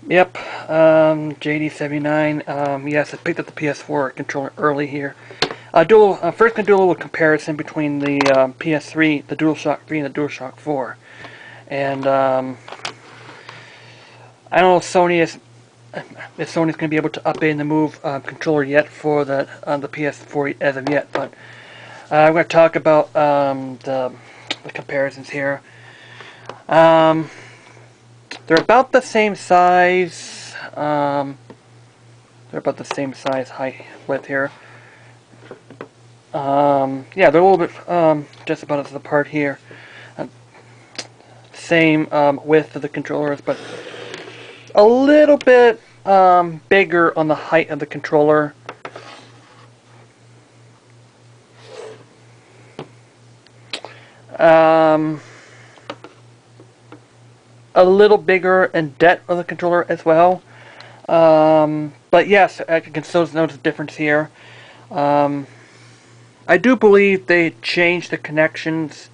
Yep, JD79. Yes, I picked up the PS4 controller early here. First gonna do a little comparison between the PS3, the DualShock 3, and the DualShock 4. And I don't know if Sony's gonna be able to update the Move controller yet for the PS4 as of yet. But I'm gonna talk about the comparisons here. They're about the same size. They're about the same size height width here. Yeah, they're a little bit just about as apart here. Same width of the controllers, but a little bit bigger on the height of the controller. A little bigger in depth of the controller as well. But yes, I can still notice the difference here. I do believe they changed the connections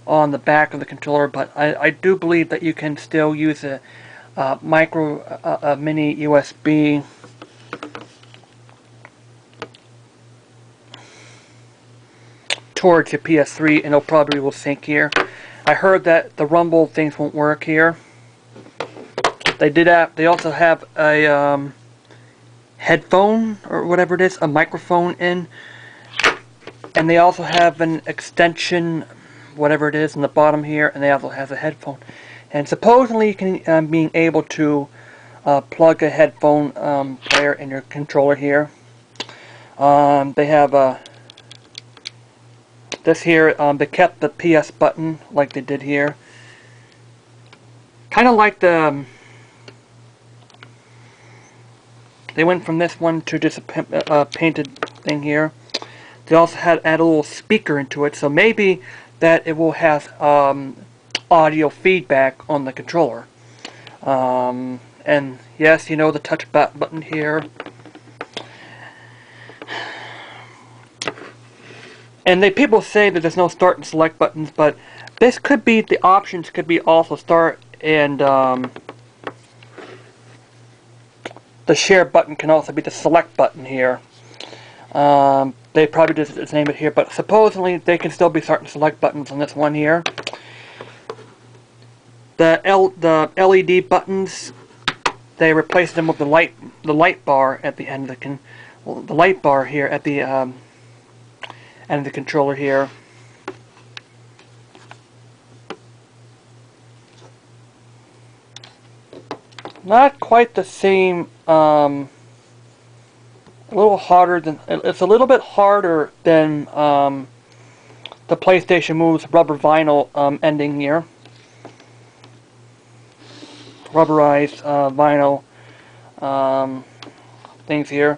on the back of the controller, but I do believe that you can still use a mini USB towards your PS3, and it'll probably will sync here. I heard that the rumble things won't work here. They also have a headphone or whatever it is, a microphone in, and they also have an extension, whatever it is, in the bottom here, and they also have a headphone. And supposedly you can being able to plug a headphone player in your controller here. They have this here. They kept the PS button like they did here. Kind of like the. They went from this one to just a painted thing here. They also add a little speaker into it, so maybe that it will have audio feedback on the controller. And yes, you know the touch button here. And people say that there's no start and select buttons, but this could be, the options could be also start and the share button can also be the select button here. They probably just name it here, but supposedly they can still be start and select buttons on this one here. The LED buttons, they replaced them with the light bar at the end of the light bar here at the end of the controller here. Not quite the same. A little harder than, it's a little bit harder than the PlayStation Move's rubber vinyl ending here. Rubberized vinyl things here.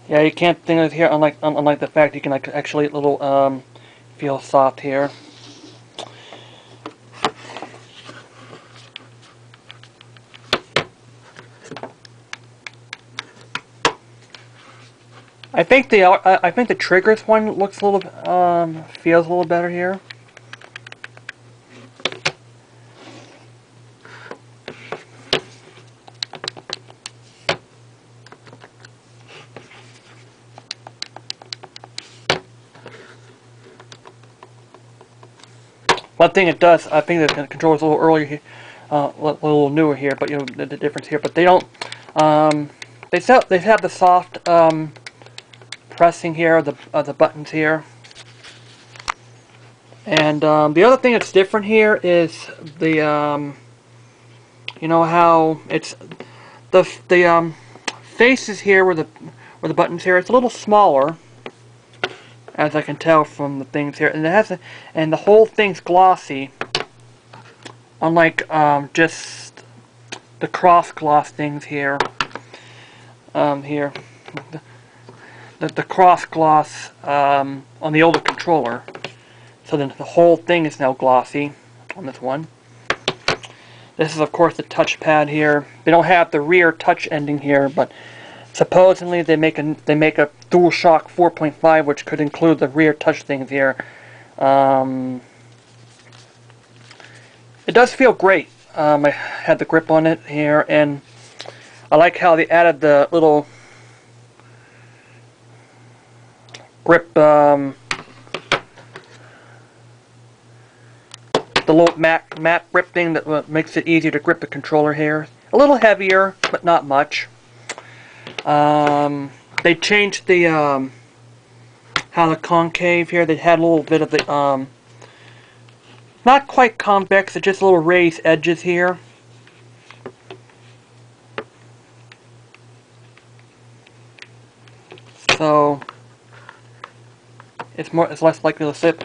Yeah, you can't think of it here, unlike the fact you can actually feel soft here. I think the triggers one looks a little feels a little better here. One thing it does, I think the controller's a little earlier here, a little newer here, but you know the difference here. But they don't. They have the soft pressing here of the buttons here. And the other thing that's different here is the you know how it's the faces here where the buttons here. It's a little smaller, as I can tell from the things here, and it has and the whole thing's glossy, unlike just the cross gloss things here. Here, the cross gloss on the older controller. So then the whole thing is now glossy on this one. This is of course the touchpad here. They don't have the rear touch ending here, but supposedly they make a DualShock 4.5, which could include the rear touch things here. It does feel great. I had the grip on it here, and I like how they added the little grip, the little matte grip thing that makes it easier to grip the controller here. A little heavier, but not much. They changed the how the concave here. They had a little bit of the not quite convex, it's just little raised edges here. So it's less likely to slip.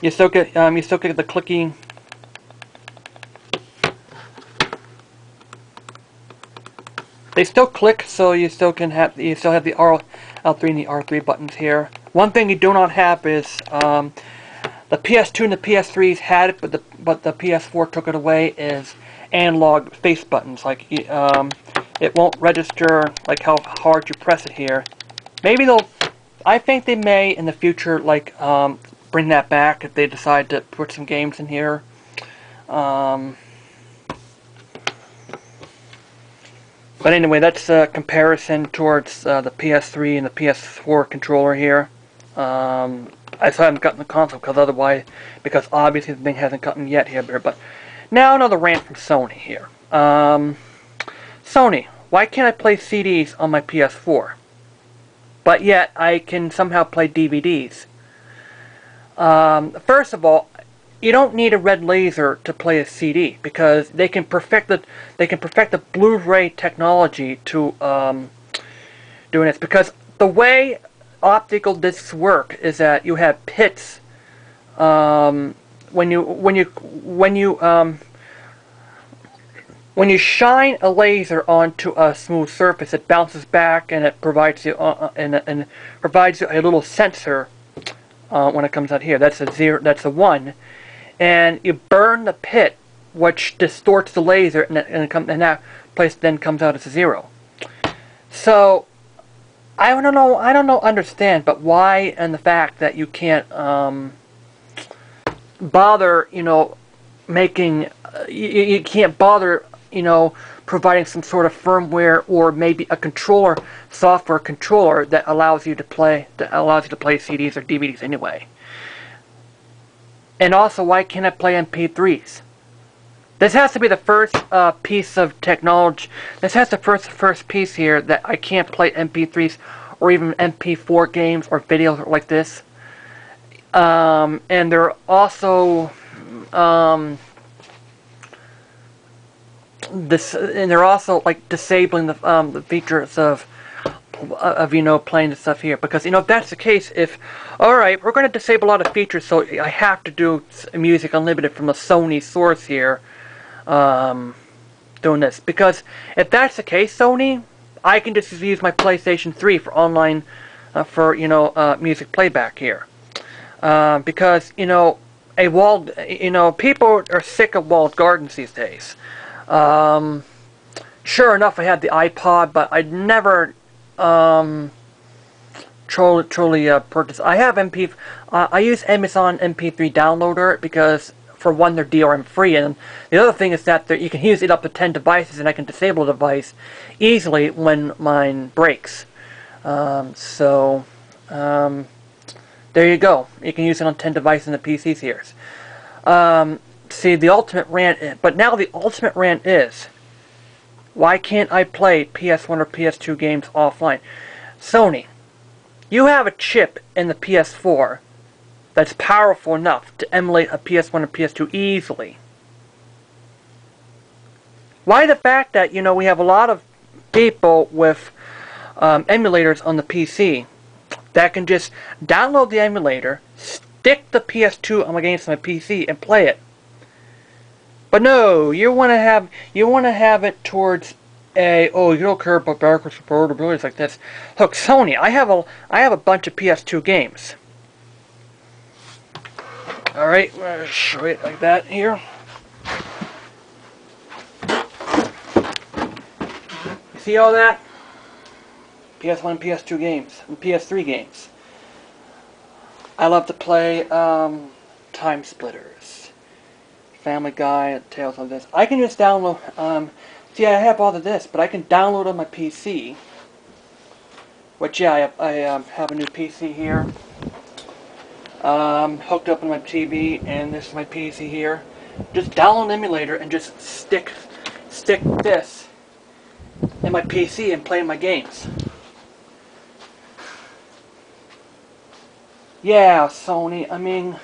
You still get the clicky. They still click, so you still have the L3 and the R3 buttons here. One thing you do not have is the PS2 and the PS3s had it, but the PS4 took it away. Is analog face buttons. Like it won't register like how hard you press it here. Maybe they'll. I think they may in the future like bring that back if they decide to put some games in here. But anyway, that's a comparison towards the PS3 and the PS4 controller here. I still haven't gotten the console because obviously the thing hasn't gotten yet here. But now another rant from Sony here. Sony, why can't I play CDs on my PS4? But yet I can somehow play DVDs. First of all, you don't need a red laser to play a CD because they can perfect the Blu-ray technology to doing this. Because the way optical discs work is that you have pits when you shine a laser onto a smooth surface, it bounces back and it provides you and provides you a little sensor when it comes out here. That's a 0. That's a 1. And you burn the pit, which distorts the laser, and that place then comes out as a 0. So I don't understand, but why and the fact that you can't bother, making you can't bother, providing some sort of firmware or maybe a software controller that allows you to play CDs or DVDs anyway. And also, why can't I play MP3s? This has to be the first piece of technology. This has the first piece here that I can't play MP3s or even MP4 games or videos like this. And they're also like disabling the features of playing the stuff here, because if that's the case, alright, we're going to disable a lot of features, so I have to do music unlimited from the Sony source here, doing this, because if that's the case, Sony, I can just use my PlayStation 3 for online for music playback here, because people are sick of walled gardens these days. Sure enough, I had the iPod, but I'd never truly purchase. I have I use Amazon MP3 downloader because, for one, they're DRM free, and the other thing is that you can use it up to 10 devices, and I can disable a device easily when mine breaks. There you go. You can use it on 10 devices in the PCs here. See, the ultimate rant, but now the ultimate rant is, why can't I play PS1 or PS2 games offline? Sony, you have a chip in the PS4 that's powerful enough to emulate a PS1 or PS2 easily. Why the fact that, we have a lot of people with emulators on the PC that can just download the emulator, stick the PS2 against my PC, and play it. But no, you want to have it towards you don't care about backwards compatibility like this. Look, Sony, I have a bunch of PS2 games. All right, I'm gonna show it like that here. You see all that? PS1, PS2 games, and PS3 games. I love to play Time Splitters, Family Guy, Tales of this. I can just download, see, I have all of this, but I can download on my PC. Which, yeah, I have a new PC here. Hooked up on my TV, and this is my PC here. Just download an emulator and just stick this in my PC and play my games. Yeah, Sony, I mean...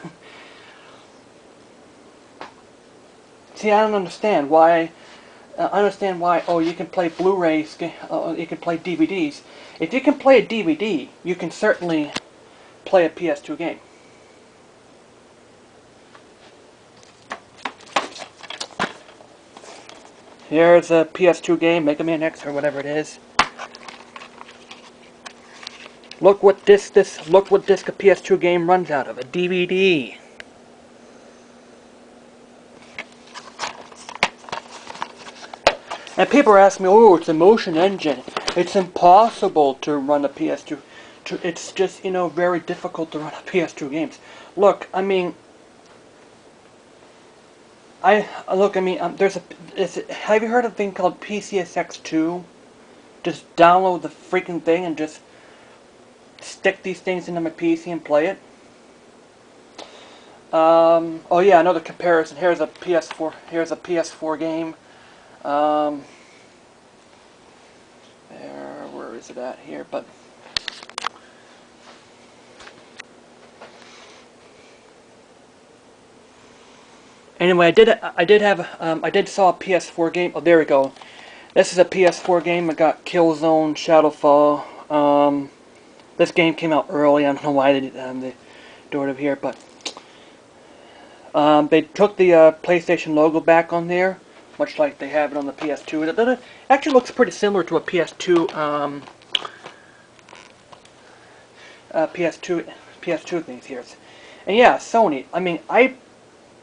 See, I don't understand why... oh, you can play Blu-rays, you can play DVDs. If you can play a DVD, you can certainly play a PS2 game. Here's a PS2 game, Mega Man X or whatever it is. Look what disc a PS2 game runs out of, a DVD. And people are asking me, oh, it's a motion engine. It's impossible to run a PS2. It's just, you know, very difficult to run a PS2 games. Look, I mean, have you heard of a thing called PCSX2? Just download the freaking thing and just stick these things into my PC and play it. Oh yeah, another comparison. Here's a PS4. Here's a PS4 game. Where is it at here? But anyway, I did saw a PS4 game. Oh, there we go. This is a PS4 game. I got Killzone, Shadowfall. This game came out early. I don't know why they do it over here, but they took the PlayStation logo back on there, much like they have it on the PS2. It actually looks pretty similar to a PS2 PS2 things here. And yeah, Sony. I mean, I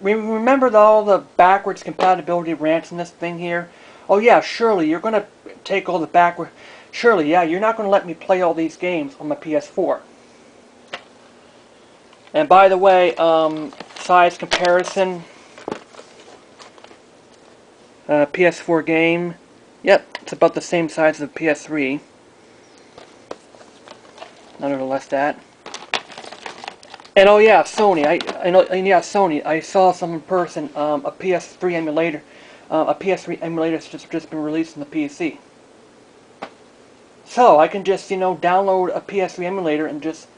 remember all the backwards compatibility rants in this thing here. Oh yeah, surely you're gonna take all the backward. Surely, yeah, you're not gonna let me play all these games on my PS4. And by the way, size comparison. PS4 game. Yep, it's about the same size as the PS3. Nonetheless, that. And oh yeah, Sony. I know. And yeah, Sony. I saw some in person. A PS3 emulator. A PS3 emulator has just been released on the PC. So I can just, you know, download a PS3 emulator and just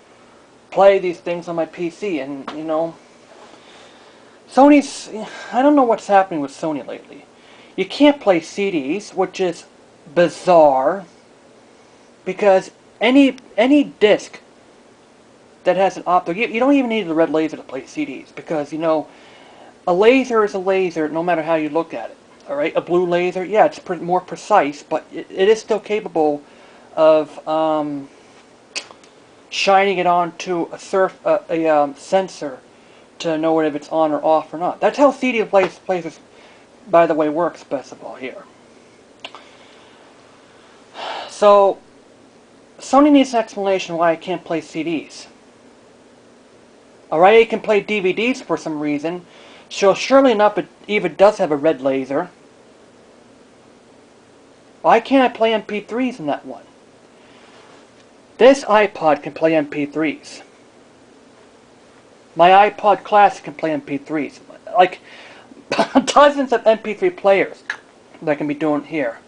play these things on my PC. And you know, Sony's. I don't know what's happening with Sony lately. You can't play CDs, which is bizarre, because any disc that has an optic, you don't even need the red laser to play CDs, because, you know, a laser is a laser no matter how you look at it. Alright, a blue laser, yeah, it's more precise, but it is still capable of shining it onto a sensor to know if it's on or off or not. That's how CD lasers, by the way, works best of all here. So, Sony needs an explanation why I can't play CDs. Alright, it can play DVDs for some reason. So surely enough, it even does have a red laser. Why can't I play MP3s in that one? This iPod can play MP3s. My iPod Classic can play MP3s. Like, dozens of MP3 players that can be doing here.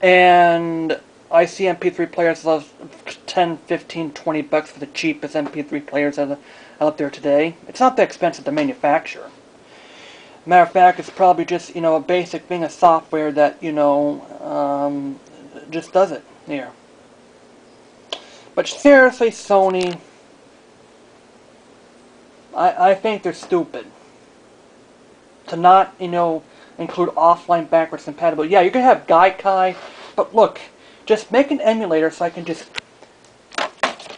And I see MP3 players of 10, 15, 20 bucks for the cheapest MP3 players out there today. It's not that expensive to manufacture. Matter of fact, it's probably just, you know, a basic thing of software that, you know, just does it here. But seriously, Sony, I think they're stupid to not, you know, include offline backwards compatibility. Yeah, you're going to have Gaikai, but look, just make an emulator so I can just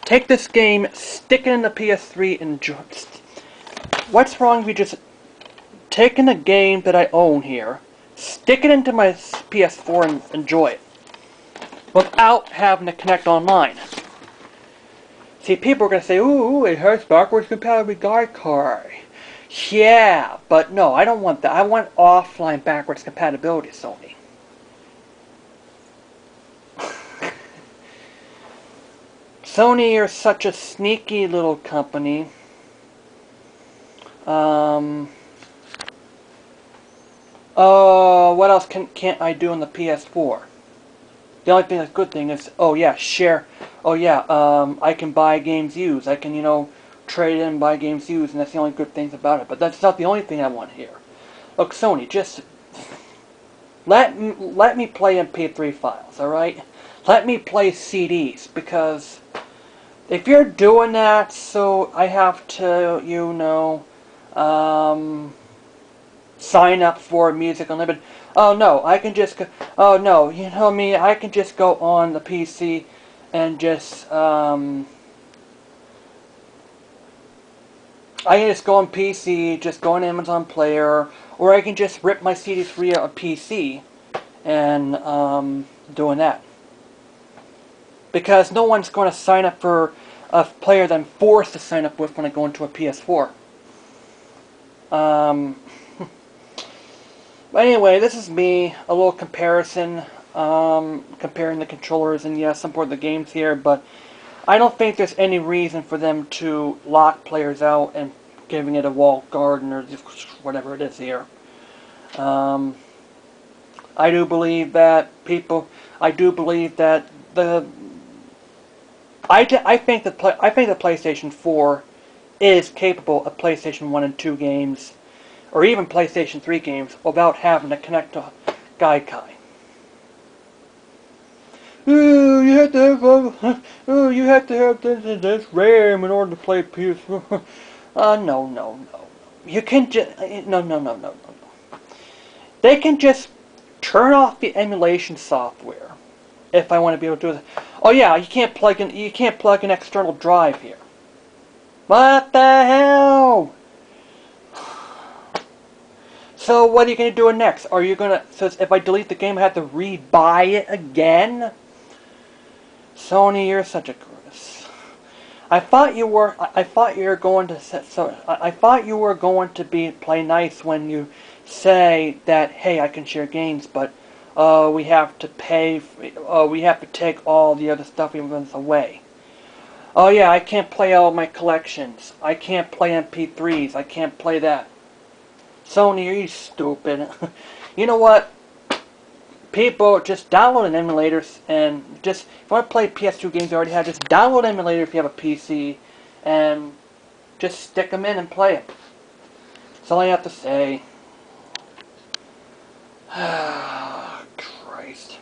take this game, stick it in the PS3, and enjoy. What's wrong if you just taking a game that I own here, stick it into my PS4 and enjoy it without having to connect online? See, people are going to say, ooh, it has backwards compatibility with Gaikai. Yeah, but no, I don't want that. I want offline backwards compatibility, Sony. Sony, you're such a sneaky little company. What else can't I do on the PS4? The only thing that's good thing is, oh yeah, share. Oh yeah, I can buy games used. I can, trade in and buy games used, and that's the only good things about it. But that's not the only thing I want here. Look, Sony, just let me play MP3 files, all right? Let me play CDs, because if you're doing that, so I have to, sign up for Music Unlimited. Oh no, I can just go, oh no, you know me, I can just go on the PC and just, I can just go on PC, just go on Amazon Player, or I can just rip my CDs free out of PC and, doing that. Because no one's going to sign up for a player that I'm forced to sign up with when I go into a PS4. But anyway, this is me, a little comparison, comparing the controllers, and yes, I'm bored of the games here, but I don't think there's any reason for them to lock players out and giving it a walled garden or whatever it is here. I do believe that I think the PlayStation 4 is capable of PlayStation 1 and 2 games, or even PlayStation 3 games, without having to connect to Gaikai. Oh, you have to have this RAM in order to play PS4. No. You can just no. They can just turn off the emulation software if I want to be able to do it. Oh yeah, you can't plug an external drive here. What the hell? So what are you going to do next? Are you going to... So if I delete the game, I have to re-buy it again? Sony, you're such a gross. I thought you were going to play nice when you say that, hey, I can share games, but we have to pay, we have to take all the other stuff away. Oh yeah, I can't play all my collections. I can't play MP3s. I can't play that. Sony, are you stupid? You know what? People, just download an emulator and just, if you want to play PS2 games you already have, just download an emulator if you have a PC and just stick them in and play it. That's all I have to say. Christ.